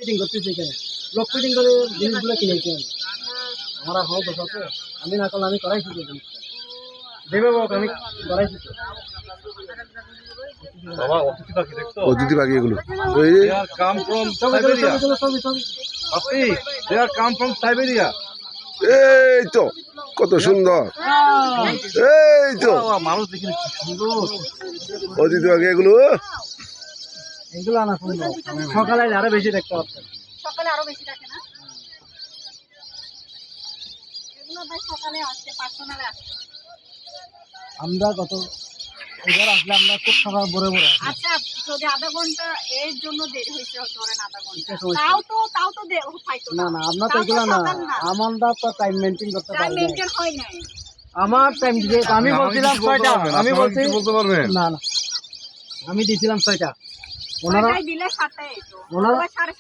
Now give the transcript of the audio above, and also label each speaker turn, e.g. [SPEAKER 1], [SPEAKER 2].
[SPEAKER 1] Fitting করতেছি এখানে block fitting করে জিনিসগুলো কিনেছি আমি আমার এখন দোষ আছে আমি না করলে আমি করাইছি তো জিনিসটা দেবে বাবা আমি করাইছি তো
[SPEAKER 2] বাবা অতিথি পাখি দেখছো?
[SPEAKER 3] অতিথি পাখি এগুলো এই যে
[SPEAKER 2] They are come from Siberia. পাপি, they are come from Siberia.
[SPEAKER 3] এই তো কত সুন্দর এই তো
[SPEAKER 2] বাবা, মানুষ দেখিনি কি সুন্দর।
[SPEAKER 3] অতিথি পাখি এগুলো
[SPEAKER 1] এগুলো আনা সুন্দর সকালে আরো বেশি দেখতে পাচ্ছেন
[SPEAKER 4] সকালে আরো বেশি থাকে না এগুলো ভাই সকালে আসছে পার্সোনালে আসছে
[SPEAKER 1] আমরা গত এবার আসলে আমরা খুব সকাল ভোরে ভোরে আসি।
[SPEAKER 4] আচ্ছা যদি আধা ঘন্টা এর জন্য দেরি হয়েছে ধরেন আধা ঘন্টা
[SPEAKER 1] এটা সমস্যা।
[SPEAKER 4] তাও তো পাইতো
[SPEAKER 1] না না আপনার তো এগুলো না আমরা তো টাইম মেনটেন করতে
[SPEAKER 4] টাইম
[SPEAKER 1] পারি না
[SPEAKER 4] মেইনটেইন হয় নাই
[SPEAKER 1] আমার টাইম দিয়ে আমি বলছিলাম 6টা আমি বলছি
[SPEAKER 2] বলতে পারবেন
[SPEAKER 1] না না আমি দিয়েছিলাম 6টা ওনারা
[SPEAKER 4] দিলে 7টায় এসো
[SPEAKER 1] ওনারা
[SPEAKER 4] সাড়ে